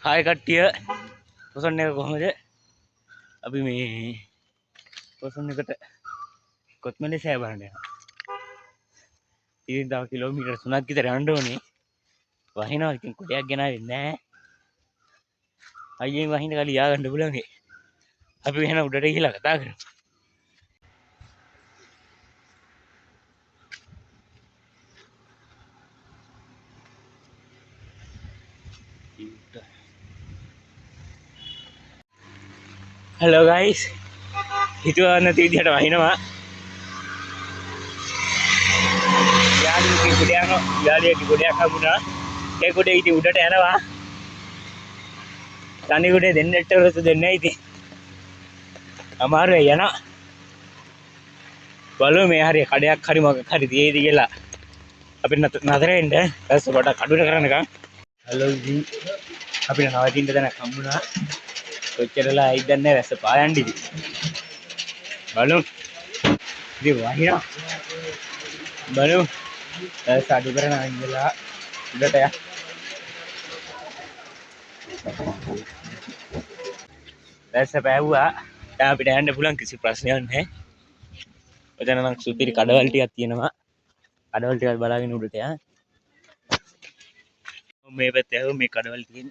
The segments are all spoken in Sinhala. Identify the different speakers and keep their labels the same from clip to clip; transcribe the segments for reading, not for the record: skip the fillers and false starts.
Speaker 1: हाय कट्टिය පොසොන් එක කොහමද? අපි මේ පොසොන් එකට කොත්මලේ සෑය බලන්න යනවා. ඉතින් තව කිලෝමීටර් 3ක් විතර යන්න ඕනේ. වහිනවා ඉතින් කොටයක් ගෙනාවෙන්නේ නැහැ. අයියෙන් වහින්න කලින් යා ගන්න පුළුවන්. අපි එහෙනම් උඩට ගිහලා කතා කරමු. हेलो गाइस හිතුවා නැති විදිහට වහිනවා යාළුවෙක්ගේ ගොඩයක් හම්බුණා ඒ ගොඩේ ඉතින් උඩට යනවා තනි ගොඩේ දෙන්නට රස දෙන්නේ ඉතින් අමාරුයි යනවා බලමු මේ හරිය කඩයක් හරි මොකක් හරි තියෙයිද කියලා අපිට නතර වෙන්න ඊපස්සේ පොඩක් අඩුවට කරන්නකම් හලෝ ඉතින් අපිට නවතින්න දැනක් හම්බුණා කොච්චරලා ඇයිදන්නේ රැස පායන්න ඉතින් බලමු ඉතින් වහිනවා බලමු රැස අඩු කරන ඉඳලා උඩට යා රැස පෑවුවා දැන් අපිට යන්න පුළුවන් කිසි ප්‍රශ්නයක් නැහැ ඔතන නම් සුපිරි කඩවල් ටිකක් තියෙනවා කඩවල් ටිකක් බලාගෙන උඩට යා මේ පැත්තේ මේ කඩවල් තියෙන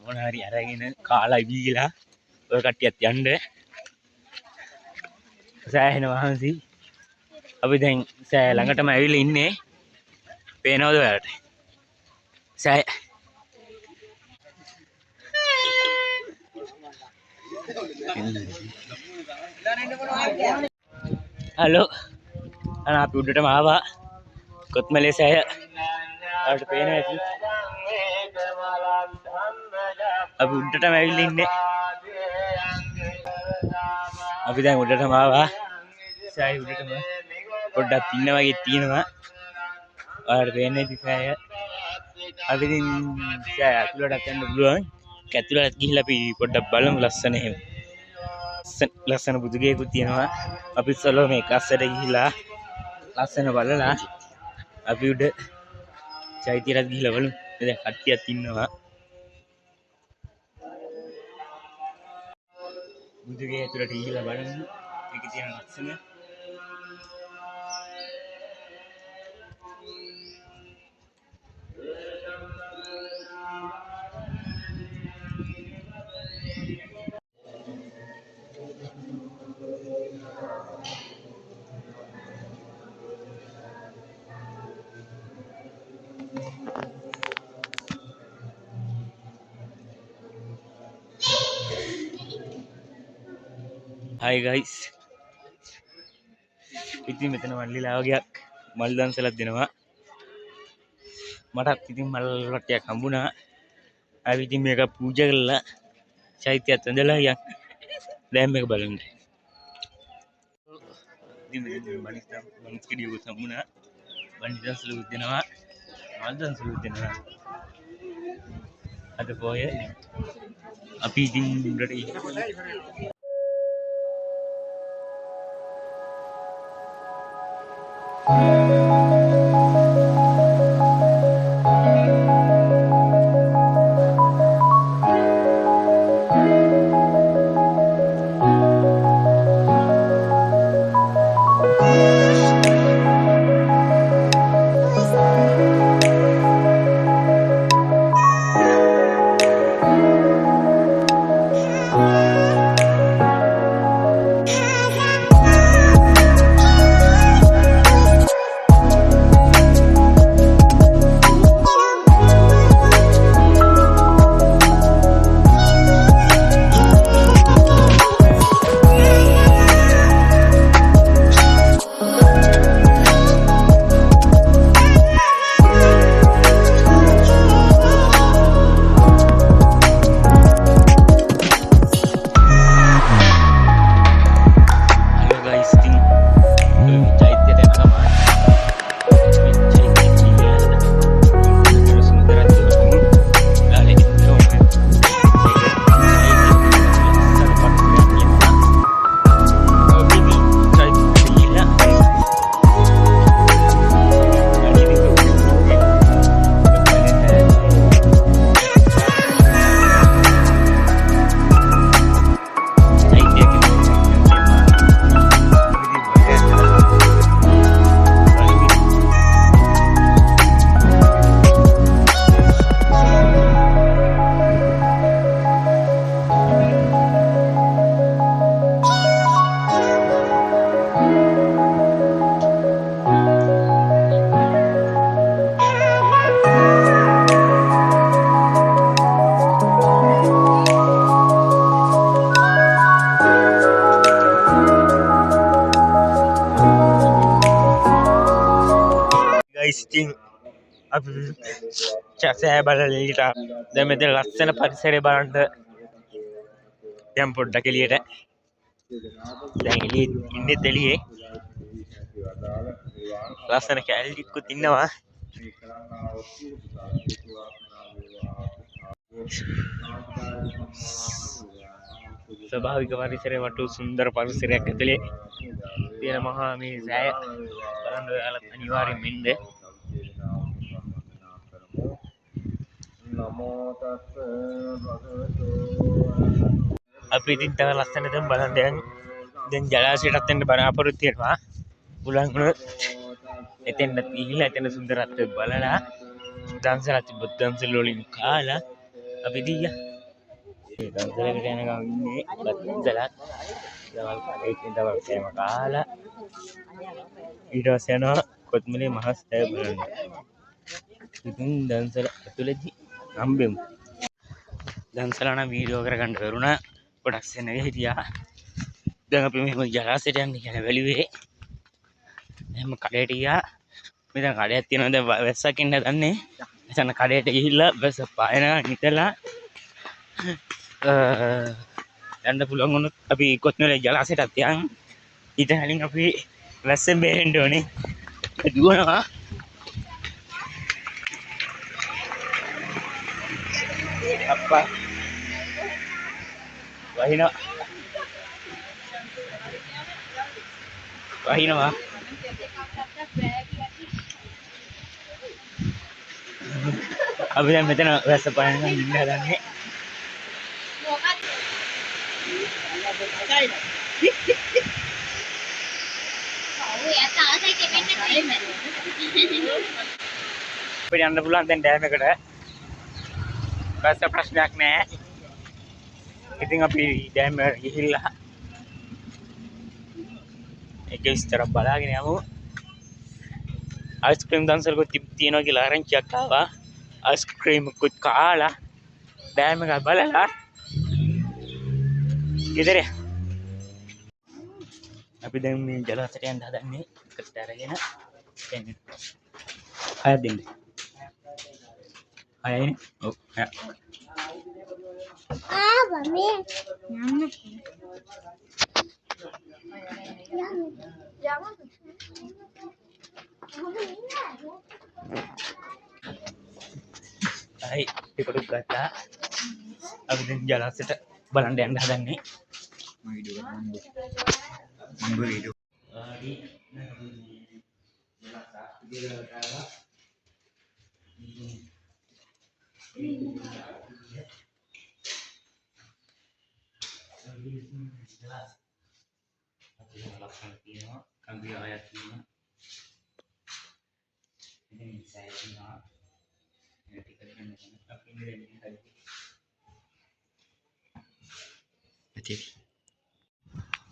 Speaker 1: මොන හරි අරගෙන කාලා ඉවිලා ඔය කට්ටියත් යන්න සෑහෙන වහන්සි අපි දැන් සෑ ළඟටම ඇවිල්ලා ඉන්නේ පේනවද ඔයාලට සෑ හලෝ අන අපි උඩටම ආවා කොත්මලේ සෑය ඔයාලට පේනවා ඇති අපි උඩටම ඇවිල්ලා ඉන්නේ අපි දැන් උඩටම ආවා සෑය උඩටම පොඩ්ඩක් ඉන්න වගේ තියෙනවා ඔයාලට පේන්නේ ඉතින් සෑය අපි ඉතින් සෑය ඇතුළටත් යන්න පුළුවන් ඇතුළට ගිහිල්ලා අපි පොඩ්ඩක් බලමු ලස්සන එහෙම ලස්සන බුදුගෙකුත් තියෙනවා අපි සලෝ මේ කස්සට ගිහිල්ලා ලස්සන බලලා අපි උඩ චෛත්‍යයට ගිහිල්ලා බලමු දැන් කට්ටියක් ඉන්නවා බුදුගේ ඇතුළට ගිහිල්ලා බලමු මේකේ තියෙන ලස්සන Hi guys ඉතින් මෙතන මල්ලිලා වගේක් මල් දන්සලක් දෙනවා මටත් ඉතින් මල් රටයක් හම්බුණා අපි ඉතින් මේක පූජා කරලා චෛත්‍යයත් ඇඳලා යන් දැන් මේක බලන්න ඉතින් මෙතන මනිස් කිඩියෝ හම්බුණා මල් දන්සලුත් දෙනවා මල් දන්සලුත් දෙනවා අද පොය අපි ඉතින් උඩට අපි සෑ බලලා එළියට දැන් මෙතන ලස්සන පරිසරය බලන්න දැන් පොඩ්ඩක් එළියට දැන් එළියේ ලස්සන කැලලිකුත් ඉන්නවා ස්වභාවික පරිසරය වටු සුන්දර පරිසරයක් ඇතුලේ තියෙන මහා මේ සෑය බලන්න ඔයාලත් අනිවාර්යෙන් මෙන්න අපි ඉතින් තව ලස්සන දැන් බලන්න දැන් ජලාශයටත් එන්න බලාපොරොත්තු වෙනවා පුළුවන් වුණොත් එතෙන්ට ගිහිල්ලා එතන සුන්දරත්වය බලලා දන්සලත් තිබ්බොත් දන්සල් වලින් කාලා අපි ගියා ඒ දන්සලකට යනකම් ඉන්නේ දන්සලත් දවල් කෑම කාලා ඊට පස්සේ යනවා කොත්මලේ මහා සෑය බලන්න ඉතින් දන්සල ඇතුළේදී හම්බෙමු දන්සල නම් වීඩියෝ කරගන්න කරුණා ගොඩක් සෙනග හිටියා දැන් අපි මෙහෙම ජලාශයට යන්න කියන වැළුවේ එහෙම කඩේට ගියා මෙතන කඩයක් තියෙනවා දැන් වැස්සක් එන්න දන්නේ එතන කඩේට ගිහිල්ලා වැස්ස පායනවා නිතලා යන්න පුළුවන් වුණොත් අපි කොත්මලේ ජලාශයටත් යන් ඊට කලින් අපි වැස්සෙන් බේරෙන්න ඕනේ දුවනවා අප්පා වහිනවා අපි දැන් මෙතන වැස්ස පායන ඉන්න හදන්නේ අපිට යන්න පුළුවන් දැන් ඩෑම් එකට වැස්ස ප්‍රශ්නයක් නෑ ඉතින් අපි ඩෑම් එකට ගිහිල්ලා ඒක විස්තර බලාගෙන යමු අයිස්ක්‍රීම් දන්සලකුත් තියෙනවා කියලා ආරංචියක් ආවා අයිස්ක්‍රීම්කුත් කාලා ඩෑම් එක බලලා ගෙදර අපි දැන් මේ ජලාශයට යන්න හදන්නේ එකට අරගෙන එන්නේ හයක් දෙන්න හයයිනේ ඔව් හය ආවා මේ යන්න හයි ටිකටු ගත්තා අපි දැන් ජලාශයට බලන්න යන්න හදන්නේ මම වීඩියෝ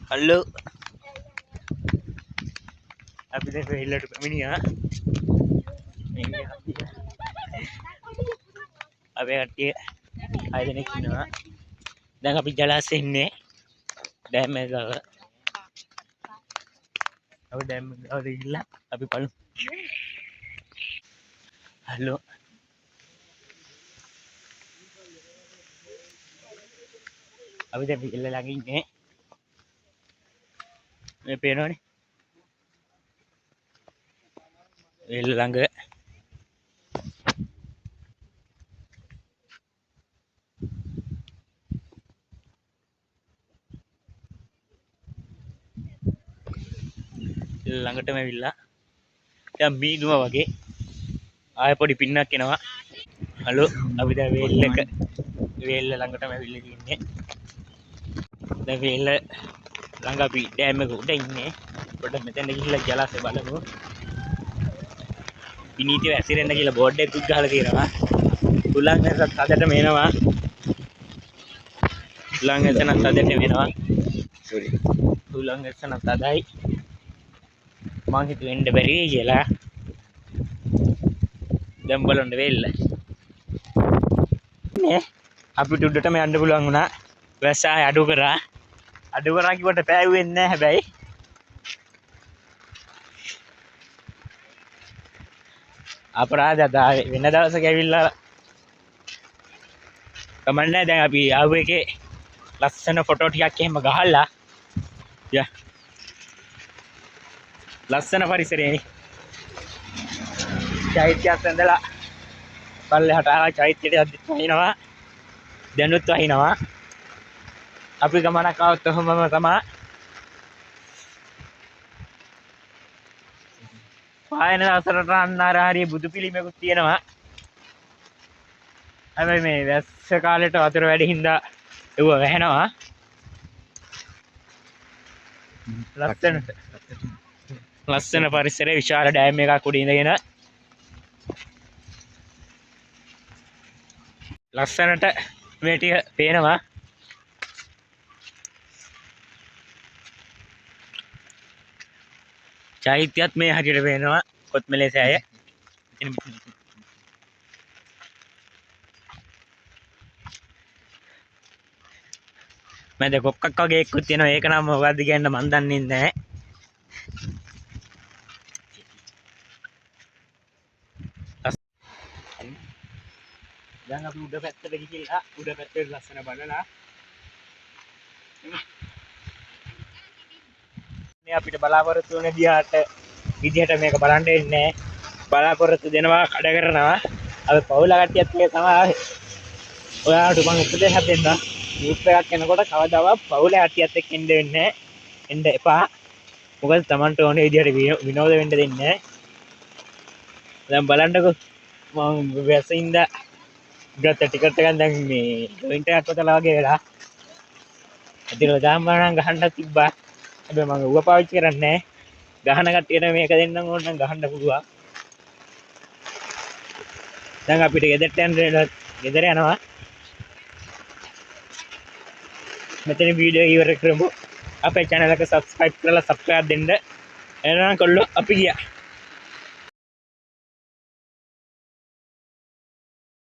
Speaker 1: halo අපි දැන් වෙහෙල්ලට පැමිණියා අපි කට්ටිය 6 දෙනෙක් ඉන්නවා දැන් අපි ජලාශයේ ඉන්නේ ඩෑම් එක ගාව අපි ඩෑම් එක ගාවට ගිහිල්ලා අපි බලමු හලෝ අපි දැන් වෙහෙල්ල ළඟ ඉන්නේ මේ පේනවනේ වෙහෙල්ල ළඟ ළඟටම ඇවිල්ලා දැන් මීදුම වගේ ආය පොඩි පින්නක් එනවා හලෝ අපි දැන් වෙහෙල්ල ළඟටම ඇවිල්ලා ඉන්නේ දැන් වෙහෙල්ල ළඟ අපි ඩෑම් එක උඩ ඉන්නේ පොඩ්ඩක් මෙතෙන්ට ගිහිල්ලා ජලාශය බලමු පිනීතිව ඇසිරෙන්න කියලා බෝඩ් එකක් ගහලා තියෙනවා උලංගසත් අදටම එනවා උලංගසනත් අදටම එනවා සෝරි උලංගසනත් අදයි මං හිතුවේ එන්න බැරි වෙයි කියලා දැන් බලන්න වෙල්ල නේ අපිට උඩටම යන්න පුළුවන් වුණා වැස්ස අඩු කරා කිව්වට පෑවෙන්නේ නැහැ හැබැයි අපරාධ අද වෙන දවසක ඇවිල්ලා කමක් නැහැ. දැන් අපි ආව එකේ ලස්සන ෆොටෝ ටිකක් එහෙම ගහලා යා ලස්සන පරිසරයනේ. චෛත්‍යයක් ඇඳලා පල්ලෙහාට ආවා. චෛත්‍යයට වහිනවා. දැනුත් වහිනවා. අපි ගමනක් ආවොත් ඔහොමම තමයි. පායන දවසට අන්නාරාරිය බුදු පිළිමයකුත් තියෙනවා. හැබැයි මේ වැස්ස කාලේට වතුර වැඩි හින්දා ඒව වැහෙනවා. ලස්සන පරිසරයේ විශාල ඩෑම් එකක් උඩ ඉඳගෙන ලස්සනට මේ ටික පේනවා. චෛත්‍යයත් මේ හැටියට පේනවා. කොත්මලේ සෑය. මම දැන් කොක්කක් වගේ එක්කුත් තියෙනවා. ඒක නම් මොකද්ද කියන්න මන් දන්නේ නැහැ. දැන් අපි උඩ පැත්තට ගිහිල්ලා උඩ පැත්තේ ලස්සන බලලා මේ අපිට බලාපොරොත්තු වෙන විදිහට මේක බලන්න ඉන්නේ. බලාපොරොත්තු දෙනවා, කඩ කරනවා. අපි පවුල කට්ටියත් මේ තමයි. ඔයාලට මම උපදේශයක් දෙන්න. ගෲප් එකක් යනකොට කවදාවත් පවුල කට්ටියත් එක්ක ඉන්න වෙන්නේ එන්න එපා. මොකද Tamanට ඕනේ විදිහට විනෝද වෙන්න දෙන්නේ නැහැ. දැන් බලන්නකෝ මම වැසින්ද ගත්ත ටිකට් එකෙන් දැන් මේ ජොයින්ට් එකක් කොතලා වගේ වෙලා. අදින දාම්බාණන් ගහන්න තිබ්බා. හැබැයි මම ඌව පාවිච්චි කරන්නේ නැහැ. ගහන කට්ටියට මේක දෙන්නම් ඕන නම් ගහන්න පුළුවන්. දැන් අපිට ගෙදර යනවා. මෙතන වීඩියෝ ඉවර කරමු. අපේ channel එක subscribe කරලා subscribe දෙන්න. එහෙනම් කොල්ලෝ අපි ගියා.